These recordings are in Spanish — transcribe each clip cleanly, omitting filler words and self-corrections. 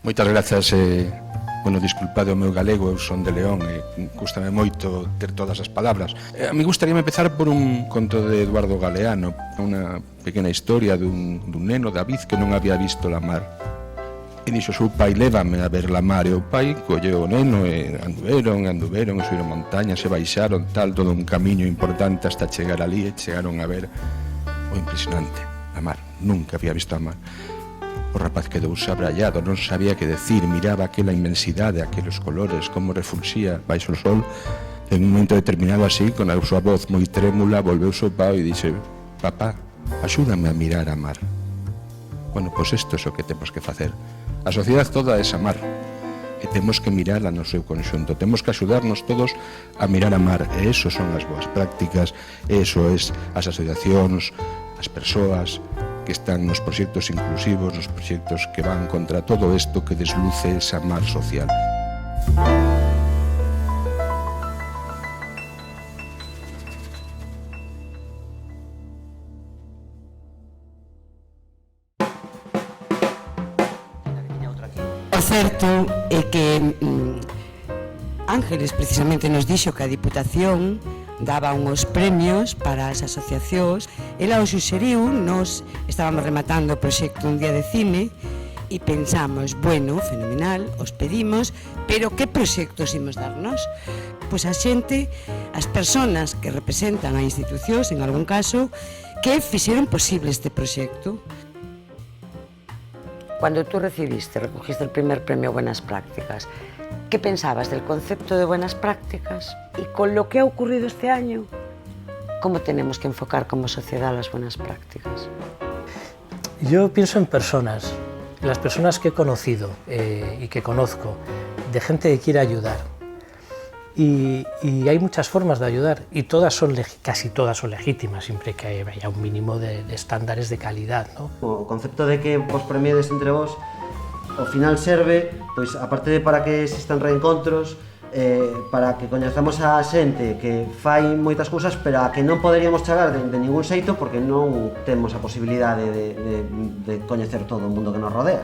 Moitas grazas, bueno, disculpade o meu galego, eu son de León e custame moito ter todas as palabras. A mí gustaríame empezar por un conto de Eduardo Galeano, unha pequena historia dun neno, David, que non había visto la mar. E dixo seu pai, lévame a ver la mar, e o pai colleu o neno e anduveron, e subiron montañas e baixaron tal, todo un camiño importante hasta chegar ali e chegaron a ver o impresionante, a mar. Nunca había visto a mar. O rapaz quedou abrallado, non sabía que decir, miraba aquela inmensidade, aqueles colores, como refulxía baixo o sol. En un momento determinado así, con a súa voz moi trémula, volveu ao pai e dixe: papá, axúdame a mirar a mar. Bueno, pois isto é o que temos que facer. A sociedade toda é a mar, e temos que mirala no seu conxunto, temos que axudarnos todos a mirar a mar, e eso son as boas prácticas, eso é as asociacións, as persoas que están nos proxectos inclusivos, nos proxectos que van contra todo isto que desluce esa mar social. O certo é que Ángeles precisamente nos dixo que a Diputación daba uns premios para as asociacións. Ela o suxeriu, nos estábamos rematando o proxecto Un día de cine e pensamos, bueno, fenomenal, os pedimos, pero que proxectos imos darnos? Pois a xente, as persoas que representan a institucións, en algún caso, que fixeron posible este proxecto. Cuando tú recogiste el primer premio Buenas Prácticas, ¿qué pensabas del concepto de buenas prácticas? Y con lo que ha ocurrido este año, ¿cómo tenemos que enfocar como sociedad las buenas prácticas? Yo pienso en personas, las personas que he conocido y que conozco, de gente que quiere ayudar. Y hay muchas formas de ayudar y casi todas son legítimas, siempre que haya un mínimo de estándares de calidad, ¿no? O concepto de que vos premiedes entre vos, ao final serve, pois, aparte de para que existan reencontros, para que coñezamos a xente que fai moitas cousas, pero a que non poderíamos chegar de ningún xeito porque non temos a posibilidade de coñecer todo o mundo que nos rodea.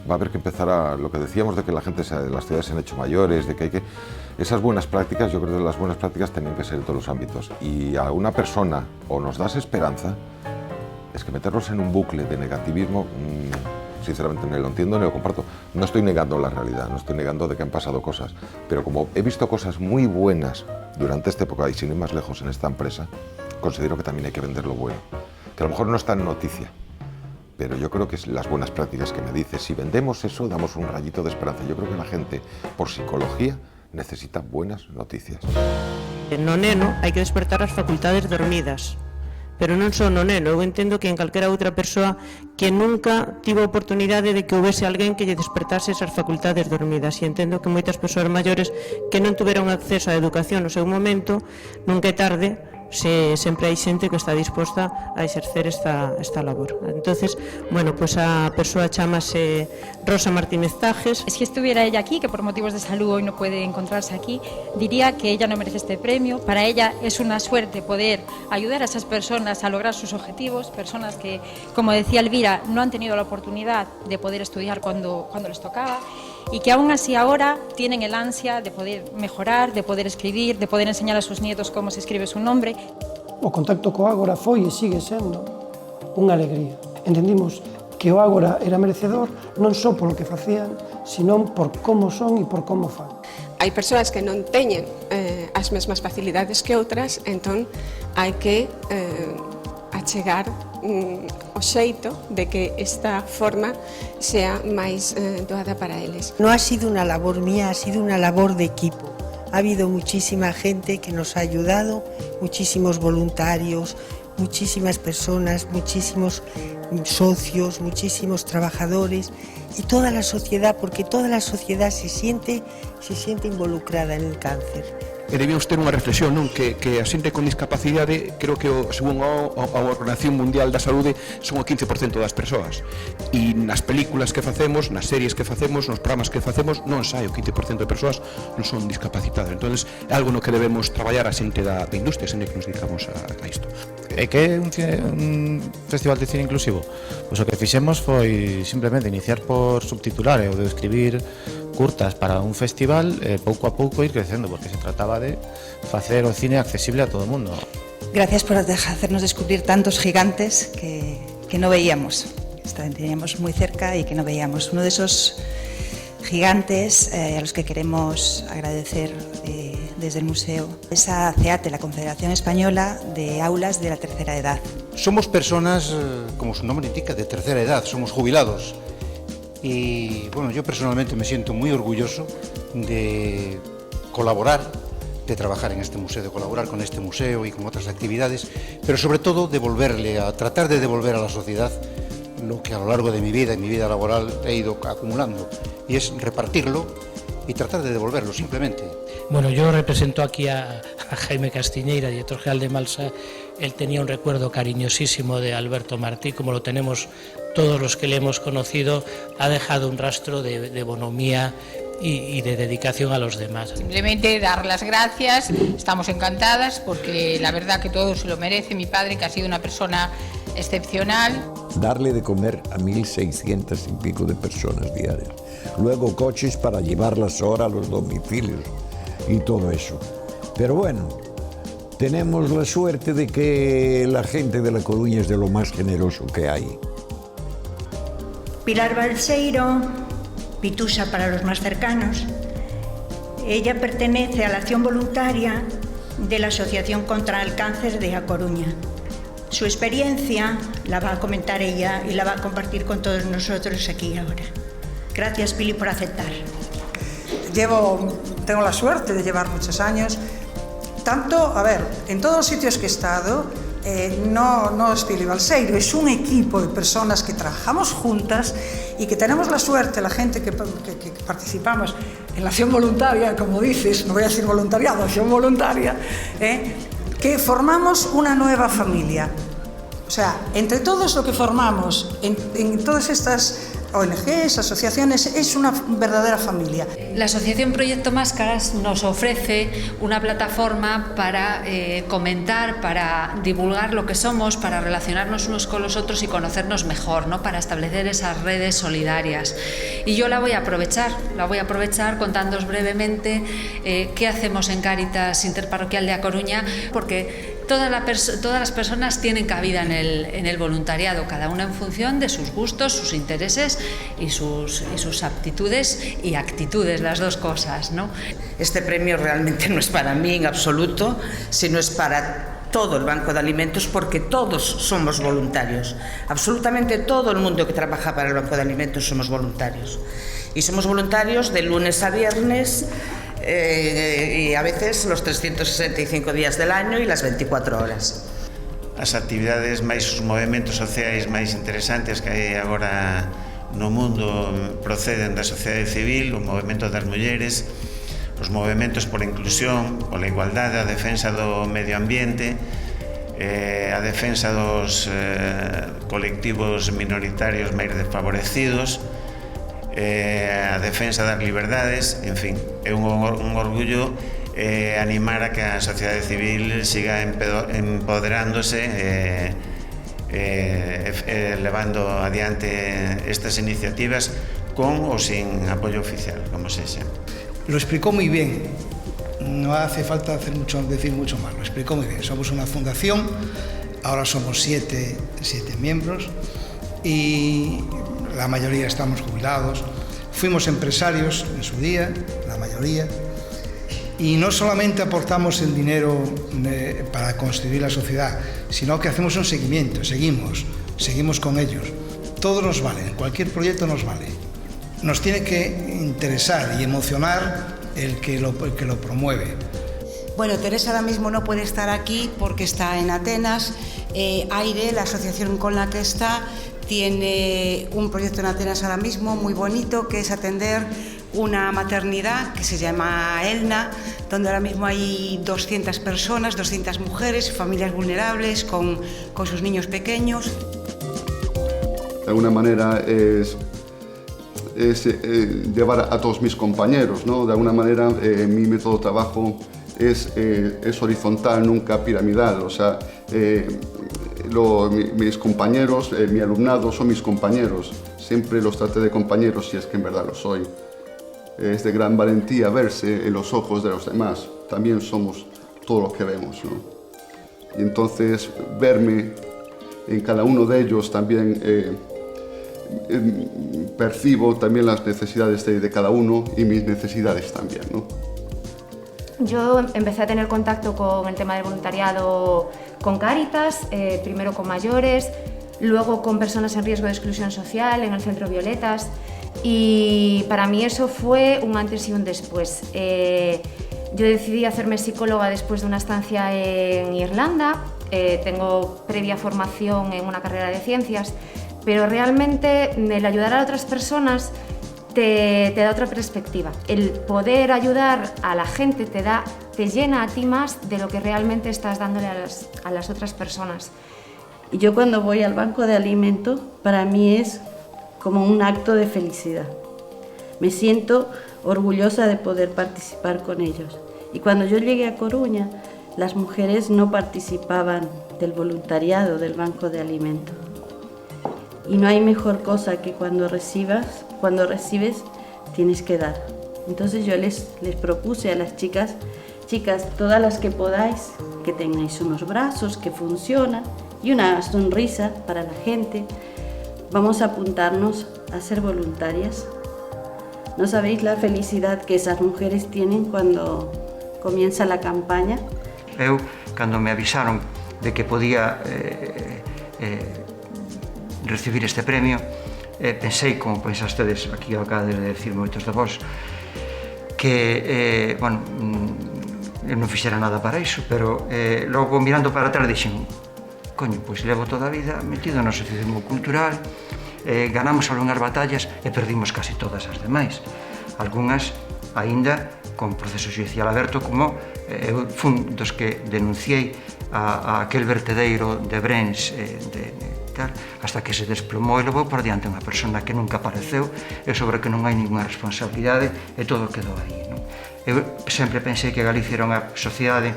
Va a haber que empezar a lo que decíamos de que la gente de las ciudades se han hecho mayores, de que hay que... Esas buenas prácticas, yo creo que las buenas prácticas tenían que ser en todos los ámbitos. Y a una persona o nos das esperanza, es que meternos en un bucle de negativismo, sinceramente ni lo entiendo ni lo comparto. No estoy negando la realidad, no estoy negando de que han pasado cosas, pero como he visto cosas muy buenas durante esta época y sin ir más lejos en esta empresa, considero que también hay que vender lo bueno, que a lo mejor no está en noticia. Pero yo creo que es las buenas prácticas que me dices. Si vendemos eso, damos un rayito de esperanza. Yo creo que la gente, por psicología, necesita buenas noticias. No neno hai que despertar as facultades dormidas, pero non só no neno. Eu entendo que en calquera outra persoa que nunca tivo a oportunidade de que houvese alguén que lle despertase esas facultades dormidas, e entendo que moitas persoas maiores que non tuveron acceso á educación no seu momento, nunca é tarde, sempre hai xente que está disposta a exercer esta labor. Entonces, bueno, pues a persoa chamase Rosa Martínez Tajes. Si estuviera ella aquí, que por motivos de salud hoy no puede encontrarse aquí, diría que ella no merece este premio. Para ella es una suerte poder ayudar a esas personas a lograr sus objetivos, personas que, como decía Elvira, no han tenido la oportunidad de poder estudiar cuando les tocaba, y que aún así ahora tienen el ansia de poder mejorar, de poder escribir, de poder enseñar a sus nietos cómo se escribe su nombre. O contacto co Ágora foi e sigue sendo unha alegría. Entendimos que o Ágora era merecedor non só polo que facían, sino por como son e por como fan. Hai persoas que non teñen as mesmas facilidades que outras, entón hai que achegar o xeito de que esta forma sea máis doada para eles. No ha sido una labor mía, ha sido una labor de equipo. Ha habido muchísima gente que nos ha ayudado, muchísimos voluntarios, muchísimas personas, muchísimos socios, muchísimos trabajadores y toda la sociedad, porque toda la sociedad se siente involucrada en el cáncer. e debíamos ter unha reflexión, non? Que a xente con discapacidade, creo que según a Organización Mundial da Saúde, son o 15% das persoas, e nas películas que facemos, nas series que facemos, nos programas que facemos, non sai o 15% de persoas non son discapacitadas. Entonces é algo no que debemos traballar a xente da industria, a xente que nos dedicamos a isto. E que é un festival de cine inclusivo? Pois o que fixemos foi simplemente iniciar por subtitular e o de escribir curtas para un festival, pouco a pouco ir crecendo, porque se trataba de facer o cine accesible a todo o mundo. Gracias por hacernos descubrir tantos gigantes que no veíamos, teníamos muy cerca y que no veíamos. Uno de esos gigantes a los que queremos agradecer desde el museo es a CEATE, la Confederación Española de Aulas de la Tercera Edad. Somos personas, como su nombre indica, de tercera edad, somos jubilados. Y bueno, yo personalmente me siento muy orgulloso de colaborar, de trabajar en este museo, de colaborar con este museo y con otras actividades, pero sobre todo tratar de devolver a la sociedad lo que a lo largo de mi vida y mi vida laboral he ido acumulando, y es repartirlo y tratar de devolverlo simplemente. Bueno, yo represento aquí a Jaime Castiñeira, director general de Malsa. Él tenía un recuerdo cariñosísimo de Alberto Martí, como lo tenemos todos los que le hemos conocido. Ha dejado un rastro de bonomía y de dedicación a los demás. Simplemente dar las gracias, estamos encantadas porque la verdad que todo se lo merece mi padre, que ha sido una persona excepcional. Darle de comer a 1.600 y pico de personas diarias. Luego coches para llevarlas ahora a los domicilios y todo eso. Pero bueno, tenemos la suerte de que la gente de La Coruña es de lo más generoso que hay. Pilar Balseiro, Pitusa para los más cercanos. Ella pertenece a la acción voluntaria de la Asociación contra el Cáncer de A Coruña. Su experiencia la va a comentar ella y la va a compartir con todos nosotros aquí ahora. Gracias, Pili, por aceptar. Tengo la suerte de llevar muchos años. En todos los sitios que he estado, no es Pili Balseiro, es un equipo de personas que trabajamos juntas y que tenemos la suerte, la gente que participamos en la acción voluntaria, como dices, no voy a decir voluntariado, acción voluntaria, que formamos una nueva familia. O sea, entre todos lo que formamos en todas estas ONGs, asociaciones, es una verdadera familia. La Asociación Proyecto Máscaras nos ofrece una plataforma para comentar, para divulgar lo que somos, para relacionarnos unos con los otros y conocernos mejor, ¿no? Para establecer esas redes solidarias. Y yo la voy a aprovechar contándoos brevemente qué hacemos en Cáritas Interparroquial de A Coruña, porque todas las personas tienen cabida en el voluntariado, cada una en función de sus gustos, sus intereses y sus aptitudes y actitudes, las dos cosas, ¿no? Este premio realmente no es para mí en absoluto, sino es para todo el Banco de Alimentos, porque todos somos voluntarios. Absolutamente todo el mundo que trabaja para el Banco de Alimentos somos voluntarios. Y somos voluntarios de lunes a viernes, y a veces los 365 días del año y las 24 horas. As actividades máis os movementos sociais máis interesantes que hai agora no mundo proceden da sociedade civil, o movemento das mulleres, os movementos pola inclusión, pola igualdade, a defensa do medio ambiente, a defensa dos colectivos minoritarios máis desfavorecidos, a defensa das liberdades, en fin, é un orgullo animar a que a sociedade civil siga empoderándose, levando adiante estas iniciativas con o sin apoyo oficial, como sexa. Lo explicó muy bien, no hace falta decir mucho más, lo explicó muy bien. Somos una fundación, ahora somos siete miembros y la mayoría estamos jubilados, fuimos empresarios en su día, la mayoría, y no solamente aportamos el dinero para construir la sociedad, sino que hacemos un seguimiento, seguimos con ellos. Todo nos vale, cualquier proyecto nos vale. Nos tiene que interesar y emocionar el que lo promueve. Bueno, Teresa ahora mismo no puede estar aquí porque está en Atenas. AIRE, la asociación con la que está, tiene un proyecto en Atenas ahora mismo muy bonito, que es atender una maternidad que se llama Elna, donde ahora mismo hay 200 personas, 200 mujeres, familias vulnerables con sus niños pequeños. De alguna manera es llevar a todos mis compañeros, ¿no? De alguna manera mi método de trabajo es horizontal, nunca piramidal, o sea, mis compañeros, mi alumnado son mis compañeros, siempre los traté de compañeros si es que en verdad lo soy. Es de gran valentía verse en los ojos de los demás, también somos todo lo que vemos, ¿no? Y entonces verme en cada uno de ellos también percibo también las necesidades de cada uno y mis necesidades también, ¿no? Yo empecé a tener contacto con el tema del voluntariado con Cáritas, primero con mayores, luego con personas en riesgo de exclusión social en el Centro Violetas, y para mí eso fue un antes y un después. Yo decidí hacerme psicóloga después de una estancia en Irlanda, tengo previa formación en una carrera de ciencias, pero realmente el ayudar a otras personas te da otra perspectiva. El poder ayudar a la gente te llena a ti más de lo que realmente estás dándole a las otras personas. Yo cuando voy al banco de alimentos, para mí es como un acto de felicidad. Me siento orgullosa de poder participar con ellos. Y cuando yo llegué a Coruña, las mujeres no participaban del voluntariado del banco de alimentos. Y no hay mejor cosa que cuando recibes, tienes que dar. Entonces yo les propuse a las chicas, todas las que podáis, que tengáis unos brazos que funcionan y una sonrisa para la gente, vamos a apuntarnos a ser voluntarias. No sabéis la felicidad que esas mujeres tienen cuando comienza la campaña. Eu, cando me avisaron de que podía recibir este premio, pensei, como pensastedes aquí acabades de decir moitos de vos, que, bueno, eu non fixera nada para iso, pero logo mirando para atrás dixen, coño, pois levo toda a vida metido no asociacionismo cultural, ganamos algunhas batallas e perdimos casi todas as demais. Algunhas aínda con proceso judicial aberto, como eu fun dos que denunciei a aquel vertedeiro de Brens, hasta que se desplomou e levou por diante unha persona que nunca apareceu e sobre que non hai ninguna responsabilidade e todo quedou aí, non? Eu sempre pensei que Galicia era unha sociedade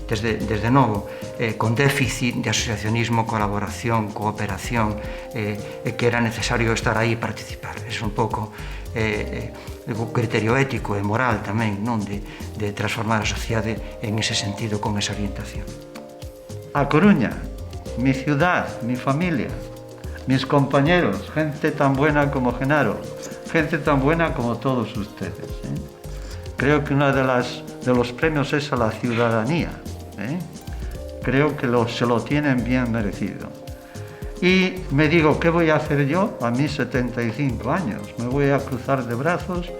desde novo con déficit de asociacionismo, colaboración, cooperación, e que era necesario estar aí e participar. É un pouco o criterio ético e moral tamén, non, de transformar a sociedade en ese sentido, con esa orientación. A Coruña, mi ciudad, mi familia, mis compañeros, gente tan buena como Genaro, gente tan buena como todos ustedes. Creo que uno de los premios es a la ciudadanía. Creo que se lo tienen bien merecido. Y me digo, ¿qué voy a hacer yo a mis 75 años? Me voy a cruzar de brazos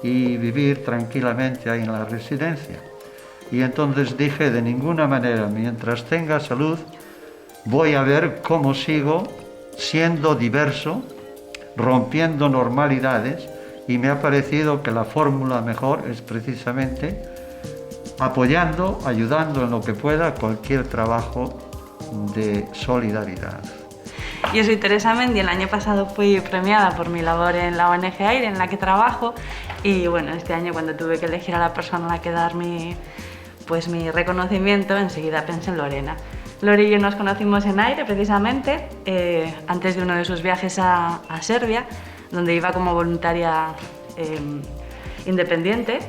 y vivir tranquilamente ahí en la residencia. Y entonces dije, de ninguna manera, mientras tenga salud, voy a ver cómo sigo siendo diverso, rompiendo normalidades, y me ha parecido que la fórmula mejor es precisamente apoyando, ayudando en lo que pueda cualquier trabajo de solidaridad. Yo soy Teresa Mendy, el año pasado fui premiada por mi labor en la ONG AIRE, en la que trabajo, y bueno, este año cuando tuve que elegir a la persona a la que dar mi reconocimiento, enseguida pensé en Lorena. Lore y yo nos conocimos en AIRE precisamente, antes de uno de sus viajes a Serbia, donde iba como voluntaria independiente.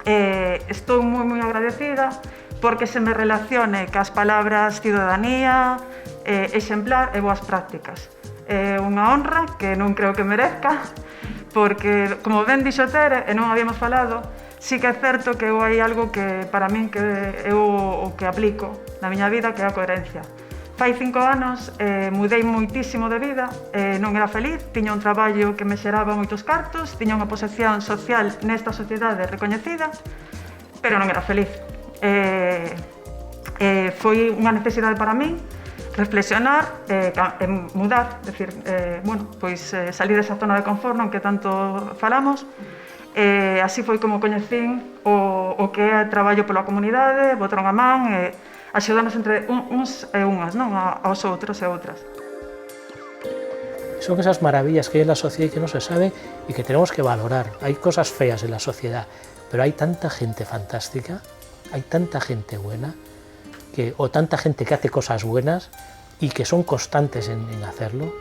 Estou moi agradecida porque se me relacione cas palabras ciudadanía, exemplar e boas prácticas. É unha honra que non creo que merezca, porque, como ben dixo Tere, e non habíamos falado, sí que é certo que hai algo que para min que eu o que aplico na miña vida, que é a coherencia. Fai 5 anos mudei moitísimo de vida, non era feliz, tiña un traballo que me xeraba moitos cartos, tiña unha posición social nesta sociedade recoñecida, pero non era feliz. Foi unha necesidade para min reflexionar e mudar, decir, salir desa zona de confort non que tanto falamos, Así foi como coñecín o que é traballo pola comunidade, botaron a man e axudarnos entre uns e unhas, non? Aos outros e outras. Son esas maravillas que hay en la sociedad y que no se sabe y que tenemos que valorar. Hay cosas feas en la sociedad, pero hay tanta gente fantástica, hay tanta gente buena, o tanta gente que hace cosas buenas y que son constantes en hacerlo,